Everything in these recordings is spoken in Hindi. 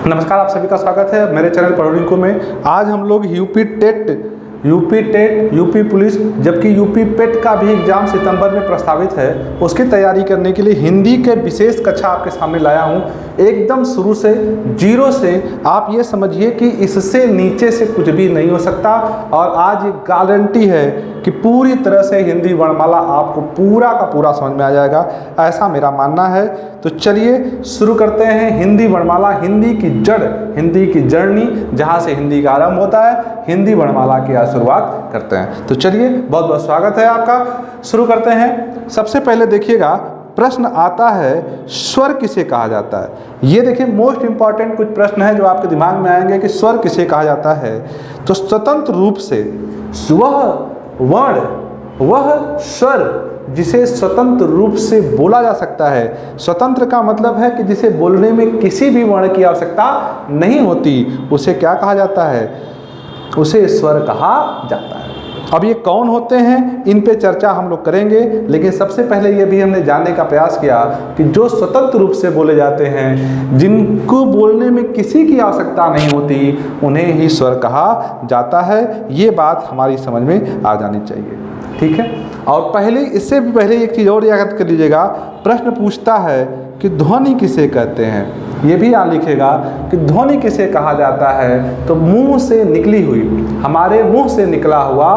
नमस्कार, आप सभी का स्वागत है मेरे चैनल पढ़ोलिंको में। आज हम लोग यूपी टेट, यूपी पुलिस, जबकि यूपी पेट का भी एग्जाम सितंबर में प्रस्तावित है, उसकी तैयारी करने के लिए हिंदी के विशेष कक्षा आपके सामने लाया हूँ। एकदम शुरू से, जीरो से। आप ये समझिए कि इससे नीचे से कुछ भी नहीं हो सकता। और आज गारंटी है कि पूरी तरह से हिंदी वर्णमाला आपको पूरा का पूरा समझ में आ जाएगा, ऐसा मेरा मानना है। तो चलिए शुरू करते हैं। हिंदी वर्णमाला, हिंदी की जड़, हिंदी की जर्नी, जहाँ से हिंदी का आरंभ होता है, हिंदी वर्णमाला की आज शुरुआत करते हैं। तो चलिए, बहुत बहुत स्वागत है आपका। शुरू करते हैं। सबसे पहले देखिएगा, प्रश्न आता है स्वर किसे कहा जाता है। ये देखिए, मोस्ट इंपॉर्टेंट कुछ प्रश्न है जो आपके दिमाग में आएंगे कि स्वर किसे कहा जाता है। तो स्वतंत्र रूप से वह वर्ण, वह स्वर जिसे स्वतंत्र रूप से बोला जा सकता है। स्वतंत्र का मतलब है कि जिसे बोलने में किसी भी वर्ण की आवश्यकता नहीं होती, उसे क्या कहा जाता है? उसे स्वर कहा जाता है। अब ये कौन होते हैं, इन पे चर्चा हम लोग करेंगे, लेकिन सबसे पहले ये भी हमने जानने का प्रयास किया कि जो स्वतंत्र रूप से बोले जाते हैं, जिनको बोलने में किसी की आवश्यकता नहीं होती, उन्हें ही स्वर कहा जाता है। ये बात हमारी समझ में आ जानी चाहिए, ठीक है। और पहले, इससे भी पहले एक चीज़ और याद कर लीजिएगा, प्रश्न पूछता है कि ध्वनि किसे कहते हैं। ये भी यहाँ लिखेगा कि ध्वनि किसे कहा जाता है। तो मुंह से निकली हुई, हमारे मुंह से निकला हुआ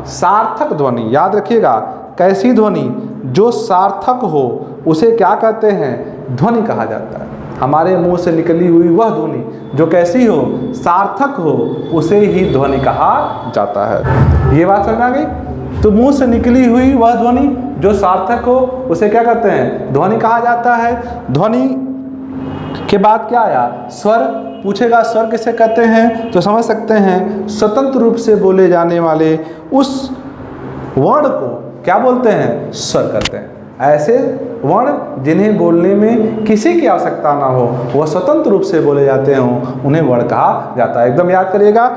सार्थक ध्वनि, याद रखिएगा, कैसी ध्वनि? जो सार्थक हो उसे क्या कहते हैं? ध्वनि कहा जाता है। हमारे मुंह से निकली हुई वह ध्वनि जो कैसी हो? सार्थक हो, उसे ही ध्वनि कहा जाता है। ये बात समझ में आ गई? तो मुंह से निकली हुई वह ध्वनि जो सार्थक हो, उसे क्या कहते हैं? ध्वनि कहा जाता है। ध्वनि के बाद क्या आया? स्वर पूछेगा, स्वर किसे कहते हैं? तो समझ सकते हैं, स्वतंत्र रूप से बोले जाने वाले उस वर्ण को क्या बोलते हैं? स्वर कहते हैं। ऐसे वर्ण जिन्हें बोलने में किसी की आवश्यकता ना हो, वह स्वतंत्र रूप से बोले जाते हों, उन्हें वर्ण कहा जाता है। एकदम याद करिएगा,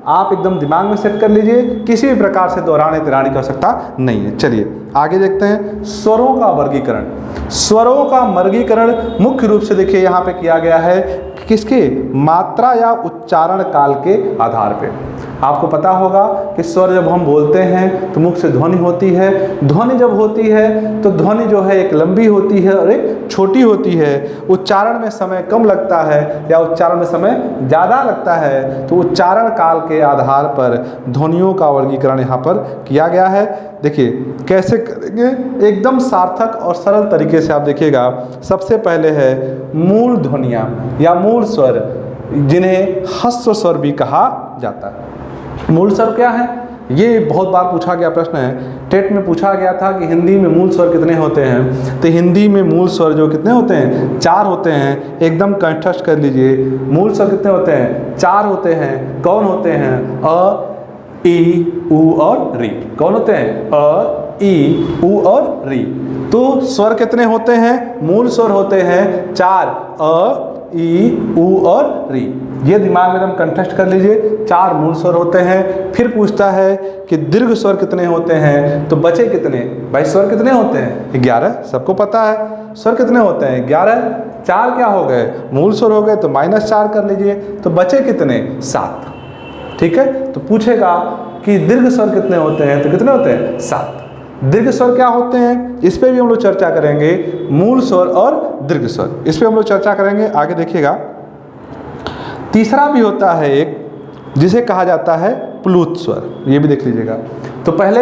आप एकदम दिमाग में सेट कर लीजिए, किसी भी प्रकार से दोहराने तिराने की आवश्यकता नहीं है। चलिए आगे देखते हैं। स्वरों का वर्गीकरण। स्वरों का वर्गीकरण मुख्य रूप से देखिए यहाँ पे किया गया है, किसके? मात्रा या उच्चारण काल के आधार पे। आपको पता होगा कि स्वर जब हम बोलते हैं तो मुख से ध्वनि होती है। ध्वनि जब होती है तो ध्वनि जो है एक लंबी होती है और एक छोटी होती है। उच्चारण में समय कम लगता है या उच्चारण में समय ज़्यादा लगता है। तो उच्चारण काल के आधार पर ध्वनियों का वर्गीकरण यहाँ पर किया गया है। देखिए कैसे करेंगे, एकदम सार्थक और सरल तरीके से आप देखिएगा। सबसे पहले है मूल ध्वनियाँ या मूल स्वर, जिन्हें ह्रस्व स्वर भी कहा जाता है। मूल स्वर क्या है? ये बहुत बार पूछा गया प्रश्न है। टेट में पूछा गया था कि हिंदी में मूल स्वर कितने होते हैं। तो हिंदी में मूल स्वर जो कितने होते हैं? 4 होते हैं। एकदम कंठस्थ कर लीजिए, मूल स्वर कितने होते हैं? 4 होते हैं। कौन होते हैं? अ, ई, उ और री। कौन होते हैं? अ, ई, उ और री। तो स्वर कितने होते हैं? मूल स्वर होते हैं 4, अ, ई, उ और री। ये दिमाग में एकदम कंठस्थ कर लीजिए, 4 मूल स्वर होते हैं। फिर पूछता है कि दीर्घ स्वर कितने होते हैं। तो बचे कितने? भाई स्वर कितने होते हैं? 11, सबको पता है। स्वर कितने होते हैं? 11। 4 क्या हो गए? मूल स्वर हो गए, तो -4 कर लीजिए। तो बचे कितने? 7। ठीक है। तो पूछेगा कि दीर्घ स्वर कितने होते हैं, तो कितने होते हैं? 7। दीर्घ स्वर क्या होते हैं, इस पे भी हम लोग चर्चा करेंगे। मूल स्वर और दीर्घ स्वर, इस पे हम लोग चर्चा करेंगे। आगे देखिएगा, तीसरा भी होता है एक, जिसे कहा जाता है प्लुत स्वर। ये भी देख लीजिएगा। तो पहले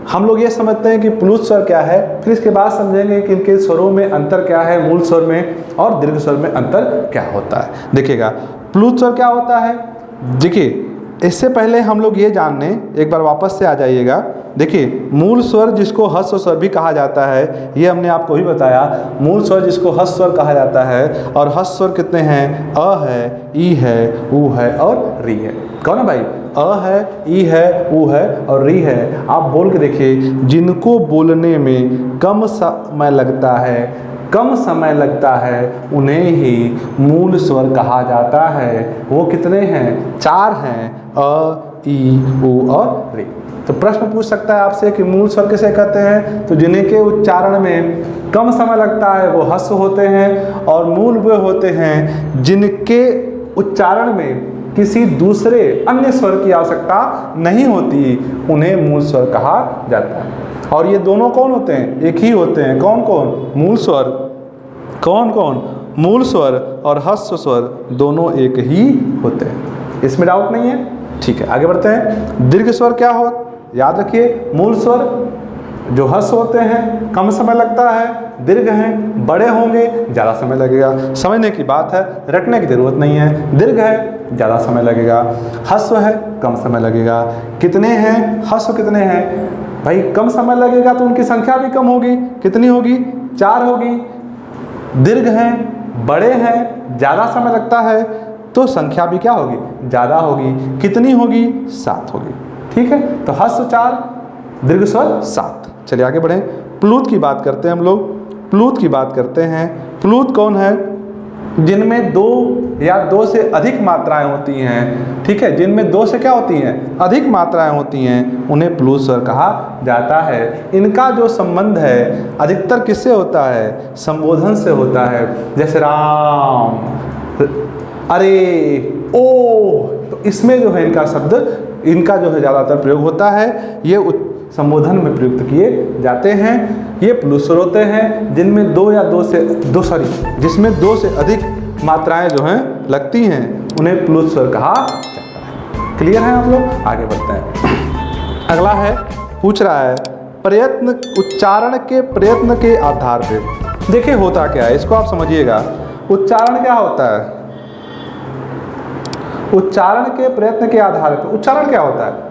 हम लोग ये समझते हैं कि प्लुत स्वर क्या है, फिर इसके बाद समझेंगे कि इनके स्वरों में अंतर क्या है, मूल स्वर में और दीर्घ स्वर में अंतर क्या होता है। देखिएगा प्लुत स्वर क्या होता है। देखिए इससे पहले हम लोग ये जानने, एक बार वापस से आ जाइएगा। देखिए मूल स्वर जिसको ह्रस्व स्वर भी कहा जाता है, ये हमने आपको ही बताया। मूल स्वर जिसको ह्रस्व स्वर कहा जाता है, और ह्रस्व स्वर कितने हैं? अ है, ई है, उ है और री है। कौन है भाई? अ है, ई है, उ है और री है। आप बोल के देखिए, जिनको बोलने में कम समय लगता है, उन्हें ही मूल स्वर कहा जाता है। वो कितने हैं? 4 हैं। अ, ई, ऊ और री। तो प्रश्न पूछ सकता है आपसे कि मूल स्वर किसे कहते हैं, तो जिनके उच्चारण में कम समय लगता है वो ह्रस्व होते हैं, और मूल वे होते हैं जिनके उच्चारण में किसी दूसरे अन्य स्वर की आवश्यकता नहीं होती, उन्हें मूल स्वर कहा जाता है। और ये दोनों कौन होते हैं, एक ही होते हैं। कौन कौन, मूल स्वर, कौन कौन, मूल स्वर और ह्रस्व स्वर दोनों एक ही होते हैं, इसमें डाउट नहीं है। ठीक है, आगे बढ़ते हैं। दीर्घ स्वर क्या हो, याद रखिए, मूल स्वर जो ह्रस्व होते हैं कम समय लगता है, दीर्घ हैं बड़े होंगे ज़्यादा समय लगेगा। समझने की बात है, रटने की ज़रूरत नहीं है। दीर्घ है ज़्यादा समय लगेगा, ह्रस्व है कम समय लगेगा। कितने हैं ह्रस्व, कितने हैं भाई, कम समय लगेगा तो उनकी संख्या भी कम होगी। कितनी होगी, 4 होगी। दीर्घ हैं बड़े हैं ज़्यादा समय लगता है तो संख्या भी क्या होगी, ज़्यादा होगी। कितनी होगी, 7 होगी। ठीक है, तो ह्रस्व 4, दीर्घ स्वर 7। चलिए आगे बढ़ें। प्लूत की बात करते हैं हम लोग, प्लूत की बात करते हैं। प्लूत कौन है, जिनमें 2 या 2 से अधिक मात्राएं होती हैं। ठीक है, जिनमें 2 से क्या होती हैं, अधिक मात्राएं होती हैं, उन्हें प्लूत स्वर कहा जाता है। इनका जो संबंध है अधिकतर किससे होता है, संबोधन से होता है। जैसे राम, अरे, ओ, तो इसमें जो है इनका शब्द, इनका जो है ज़्यादातर प्रयोग होता है। ये संबोधन में प्रयुक्त किए जाते हैं। ये प्लूत स्वर होते हैं जिनमें 2 या 2 से जिसमें 2 से अधिक मात्राएं जो हैं लगती हैं, उन्हें प्लूत स्वर कहा जाता है। क्लियर है आप लोग, आगे बढ़ते हैं। अगला है, पूछ रहा है प्रयत्न, उच्चारण के प्रयत्न के आधार पे। देखिए होता क्या है, इसको आप समझिएगा। उच्चारण क्या होता है, उच्चारण के प्रयत्न के आधार पर उच्चारण क्या होता है।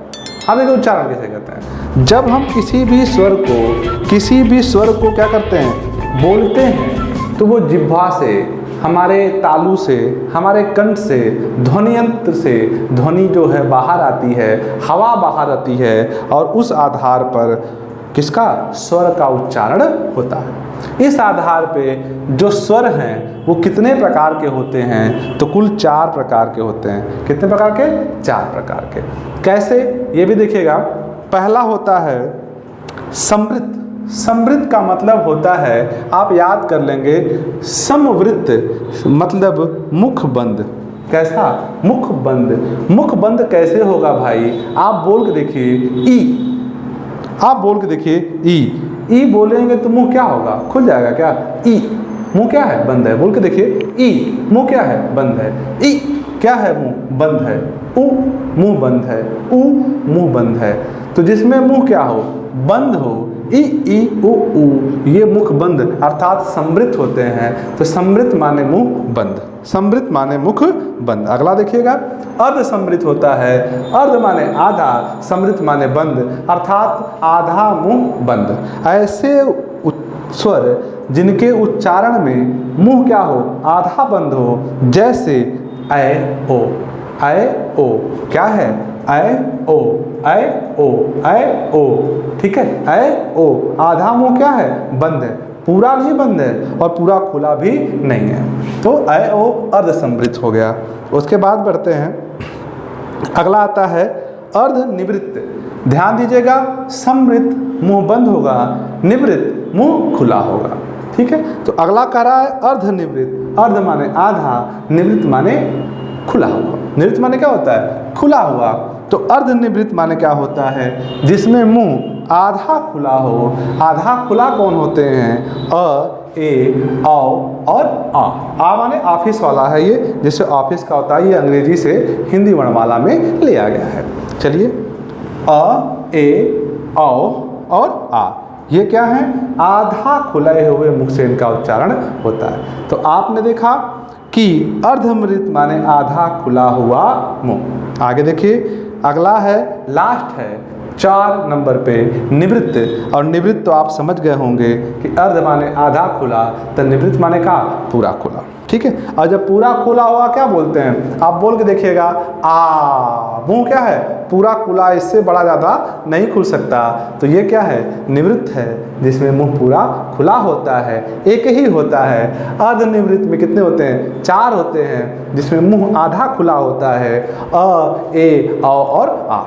अब देखिए उच्चारण कैसे करते हैं, जब हम किसी भी स्वर को क्या करते हैं, बोलते हैं, तो वो जिह्वा से, हमारे तालू से, हमारे कंठ से, ध्वनि यंत्र से ध्वनि जो है बाहर आती है, हवा बाहर आती है, और उस आधार पर किसका, स्वर का उच्चारण होता है। इस आधार पे जो स्वर हैं वो कितने प्रकार के होते हैं, तो कुल 4 प्रकार के होते हैं। कितने प्रकार के, 4 प्रकार के। कैसे, ये भी देखिएगा। पहला होता है समृत। समृत का मतलब होता है, आप याद कर लेंगे, समवृत्त मतलब मुख बंद। कैसा, मुख बंद। मुख बंद कैसे होगा भाई, आप बोल के देखिए, ई, आप बोल के देखिए, ई बोलेंगे तो मुंह क्या होगा, खुल जाएगा क्या, ई, मुंह क्या है, बंद है। बोल के देखिए, ई, मुंह क्या है, बंद है। ई क्या है, मुंह बंद है। ऊ, मुंह बंद है। ऊ, मुंह बंद है। तो जिसमें मुंह क्या हो, बंद हो, ई, ऊ, ये मुख बंद अर्थात समृत होते हैं। तो समृत माने मुंह बंद, समृत माने मुख बंद। अगला देखिएगा, अर्ध समृत होता है। अर्ध माने आधा, समृत माने बंद अर्थात आधा मुंह बंद। ऐसे स्वर जिनके उच्चारण में मुंह क्या हो, आधा बंद हो, जैसे ऐ ओ। ऐ ओ क्या है, ऐ ओ, ऐ ओ, ऐ ओ। ठीक है, ऐ ओ, आधा मुंह क्या है, बंद है, पूरा नहीं बंद है और पूरा खुला भी नहीं है। तो ऐ ओ अर्ध समृत हो गया। उसके बाद बढ़ते हैं, अगला आता है अर्ध निवृत्त। ध्यान दीजिएगा, समृत मुंह बंद होगा, निवृत्त मुंह खुला होगा। ठीक है, तो अगला कह रहा है अर्ध निवृत्त। अर्ध माने आधा, निवृत्त माने खुला हुआ। निवृत्त माने क्या होता है, खुला हुआ। तो अर्ध निवृत्त माने क्या होता है, जिसमें मुंह आधा खुला हो। आधा खुला कौन होते हैं, अ, ए, औ और आ माने ऑफिस वाला है ये, जिससे ऑफिस का होता है, ये अंग्रेजी से हिंदी वर्णमाला में लिया गया है। चलिए, अ, ए, औ और आ, ये क्या है, आधा खुले हुए मुख से इनका उच्चारण होता है। तो आपने देखा कि अर्धमृत माने आधा खुला हुआ मुंह। आगे देखिए, अगला है, लास्ट है 4 नंबर पे निवृत्त। और निवृत्त तो आप समझ गए होंगे कि अर्ध माने आधा खुला, तो निवृत्त माने का पूरा खुला। ठीक है, और जब पूरा खुला हुआ क्या बोलते हैं, आप बोल के देखिएगा आ, मुंह क्या है पूरा खुला, इससे बड़ा ज़्यादा नहीं खुल सकता, तो ये क्या है निवृत्त है, जिसमें मुंह पूरा खुला होता है, एक ही होता है। अर्ध निवृत्त में कितने होते हैं, 4 होते हैं, जिसमें मुंह आधा खुला होता है, अ, ए, औ और आ।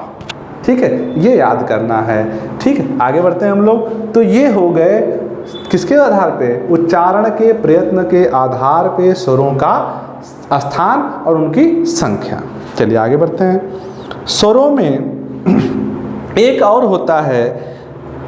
ठीक है, ये याद करना है। ठीक है, आगे बढ़ते हैं हम लोग। तो ये हो गए किसके आधार पे, उच्चारण के प्रयत्न के आधार पे स्वरों का स्थान और उनकी संख्या। चलिए आगे बढ़ते हैं। स्वरों में एक और होता है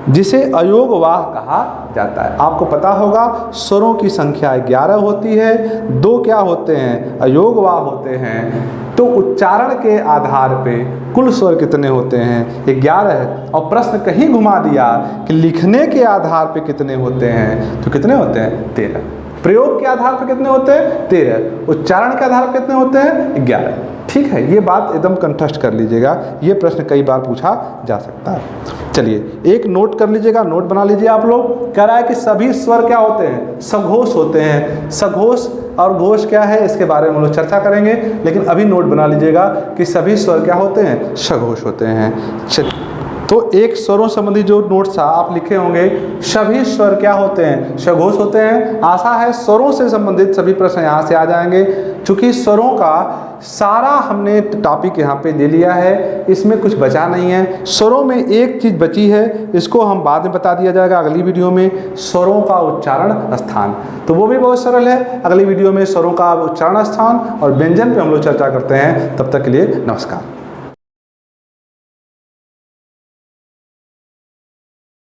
जिसे अयोगवाह कहा जाता है। आपको पता होगा स्वरों की संख्या 11 होती है, 2 क्या होते हैं अयोगवाह होते हैं। तो उच्चारण के आधार पे कुल स्वर कितने होते हैं 11 है। और प्रश्न कहीं घुमा दिया कि लिखने के आधार पे कितने होते हैं, तो कितने होते हैं 13। प्रयोग के आधार पर कितने होते हैं 13, उच्चारण के आधार पर कितने होते हैं 11। ठीक है, ये बात एकदम कंठस्थ कर लीजिएगा, ये प्रश्न कई बार पूछा जा सकता है। चलिए एक नोट कर लीजिएगा, नोट बना लीजिए आप लोग। कह रहा है कि सभी स्वर क्या होते हैं सघोष होते हैं। सघोष और घोष क्या है इसके बारे में हम लोग चर्चा करेंगे, लेकिन अभी नोट बना लीजिएगा कि सभी स्वर क्या होते हैं सघोष होते हैं। तो एक स्वरों संबंधी जो नोट्स आप लिखे होंगे, सभी स्वर क्या होते हैं सघोष होते हैं। आशा है स्वरों से संबंधित सभी प्रश्न यहाँ से आ जाएंगे। चूंकि स्वरों का सारा हमने टॉपिक यहाँ पे ले लिया है, इसमें कुछ बचा नहीं है। स्वरों में एक चीज़ बची है, इसको हम बाद में बता दिया जाएगा अगली वीडियो में, स्वरों का उच्चारण स्थान। तो वो भी बहुत सरल है। अगली वीडियो में स्वरों का उच्चारण स्थान और व्यंजन पे हम लोग चर्चा करते हैं। तब तक के लिए नमस्कार।